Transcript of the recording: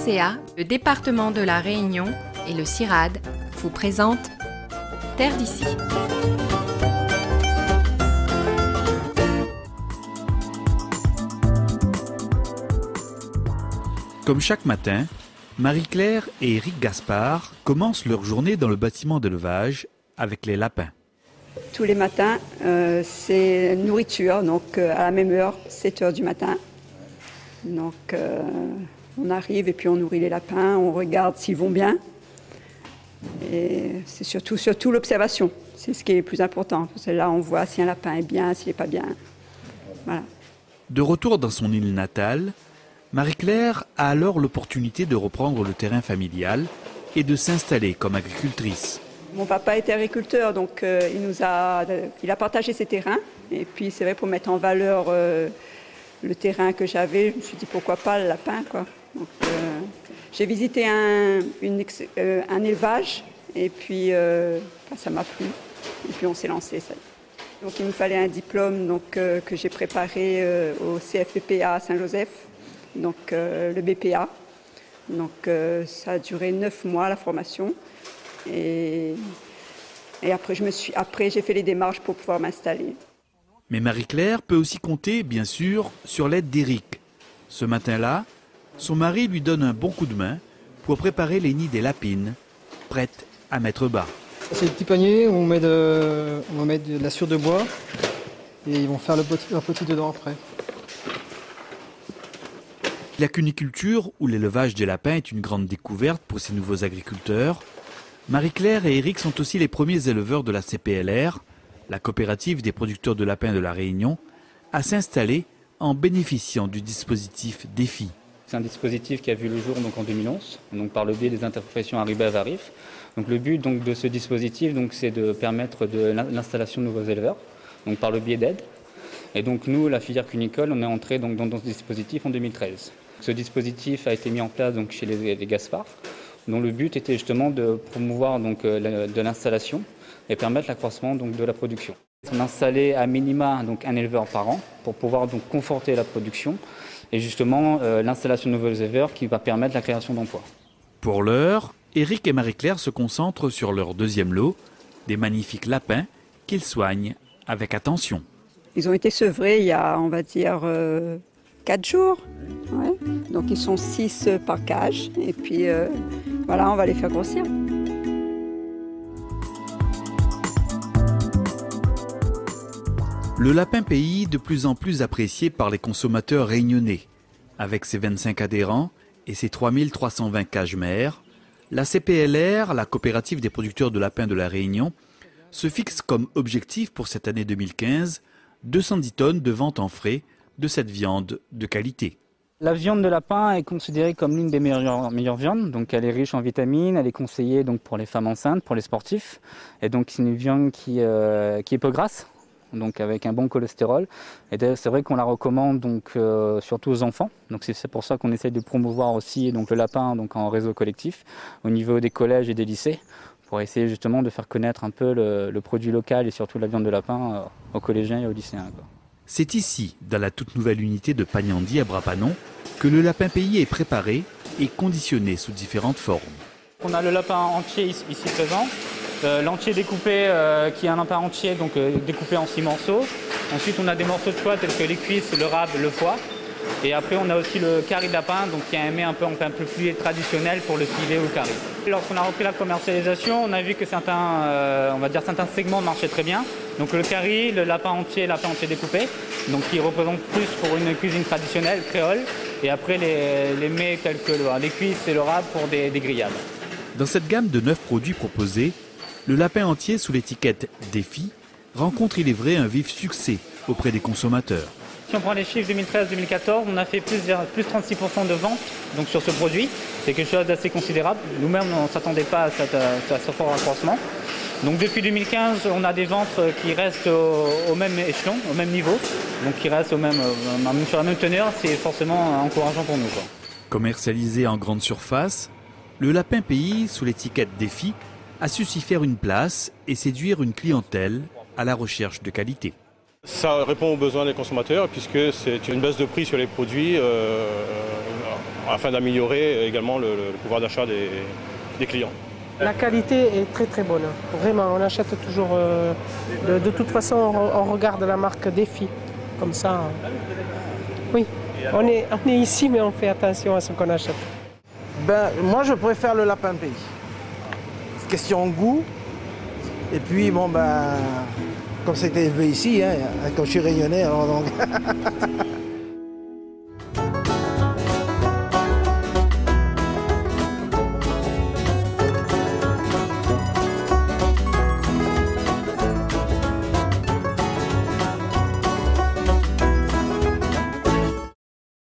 FCA, le département de la Réunion et le CIRAD vous présentent Terre d'ici. Comme chaque matin, Marie-Claire et Éric Gaspard commencent leur journée dans le bâtiment d'élevage avec les lapins. Tous les matins, c'est nourriture, donc à la même heure, 7 heures du matin. Donc on arrive et puis on nourrit les lapins, on regarde s'ils vont bien. Et c'est surtout l'observation, c'est ce qui est le plus important. Parce que là, on voit si un lapin est bien, s'il n'est pas bien. Voilà. De retour dans son île natale, Marie-Claire a alors l'opportunité de reprendre le terrain familial et de s'installer comme agricultrice. Mon papa était agriculteur, donc il a partagé ses terrains. Et puis c'est vrai, pour mettre en valeur le terrain que j'avais, je me suis dit pourquoi pas le lapin, quoi. Donc, j'ai visité un élevage et puis ça m'a plu. Et puis on s'est lancé. Ça. Donc il me fallait un diplôme que j'ai préparé au CFPPA à Saint-Joseph, donc le BPA. Donc ça a duré 9 mois la formation. Et après, j'ai fait les démarches pour pouvoir m'installer. Mais Marie-Claire peut aussi compter, bien sûr, sur l'aide d'Éric. Ce matin-là, son mari lui donne un bon coup de main pour préparer les nids des lapines, prêtes à mettre bas. C'est des petits paniers où on met de la sciure de bois et ils vont faire leur petit dedans après. La cuniculture ou l'élevage des lapins est une grande découverte pour ces nouveaux agriculteurs. Marie-Claire et Éric sont aussi les premiers éleveurs de la CPLR, la coopérative des producteurs de lapins de la Réunion, à s'installer en bénéficiant du dispositif DEFI. C'est un dispositif qui a vu le jour en 2011, par le biais des interprofessions Arribas-Varif. Le but de ce dispositif, c'est de permettre l'installation de nouveaux éleveurs, par le biais d'aides. Et nous, la filière cunicole, on est entré dans ce dispositif en 2013. Ce dispositif a été mis en place chez les Gaspard, dont le but était justement de promouvoir de l'installation et permettre l'accroissement de la production. On a installé à minima un éleveur par an pour pouvoir conforter la production et justement l'installation de nouveaux éleveurs qui va permettre la création d'emplois. Pour l'heure, Éric et Marie-Claire se concentrent sur leur deuxième lot, des magnifiques lapins qu'ils soignent avec attention. Ils ont été sevrés il y a, on va dire, 4 jours. Ouais. Donc ils sont 6 par cage et puis voilà, on va les faire grossir. Le lapin pays de plus en plus apprécié par les consommateurs réunionnais. Avec ses 25 adhérents et ses 3320 cages mères, la CPLR, la coopérative des producteurs de lapins de la Réunion, se fixe comme objectif pour cette année 2015 210 tonnes de vente en frais de cette viande de qualité. La viande de lapin est considérée comme l'une des meilleures viandes. Elle est riche en vitamines, elle est conseillée pour les femmes enceintes, pour les sportifs. Et c'est une viande qui est peu grasse, avec un bon cholestérol. Et c'est vrai qu'on la recommande surtout aux enfants. C'est pour ça qu'on essaie de promouvoir aussi le lapin en réseau collectif au niveau des collèges et des lycées, pour essayer justement de faire connaître un peu le produit local et surtout la viande de lapin aux collégiens et aux lycéens. C'est ici, dans la toute nouvelle unité de Pagnandi à Brapanon, que le lapin pays est préparé et conditionné sous différentes formes. On a le lapin entier ici présent, l'entier découpé qui est un lapin entier découpé en 6 morceaux. Ensuite on a des morceaux de choix tels que les cuisses, le rab, le foie. Et après on a aussi le carré de lapin qui a un mets un peu plus traditionnel pour le filet ou le carré. Lorsqu'on a repris la commercialisation, on a vu que certains segments marchaient très bien. Le carré, le lapin entier découpé, qui représente plus pour une cuisine traditionnelle créole. Et après les mets tels que les cuisses et le rab pour des grillades. Dans cette gamme de 9 produits proposés, le lapin entier sous l'étiquette DEFI rencontre, il est vrai, un vif succès auprès des consommateurs. Si on prend les chiffres 2013-2014, on a fait plus 36% de ventes sur ce produit. C'est quelque chose d'assez considérable. Nous-mêmes, on ne s'attendait pas à ce fort accroissement. Depuis 2015, on a des ventes qui restent au même échelon, au même niveau, qui restent sur la même teneur. C'est forcément encourageant pour nous. Commercialisé en grande surface, le lapin pays sous l'étiquette DEFI a su s'y faire une place et séduire une clientèle à la recherche de qualité. Ça répond aux besoins des consommateurs puisque c'est une baisse de prix sur les produits afin d'améliorer également le pouvoir d'achat des clients. La qualité est très très bonne, vraiment, on achète toujours, de toute façon on regarde la marque Défi, comme ça, oui, on est ici mais on fait attention à ce qu'on achète. Moi je préfère le lapin pays, c'est question goût, et puis bon comme c'était élevé ici, hein, quand je suis réunionnais, alors donc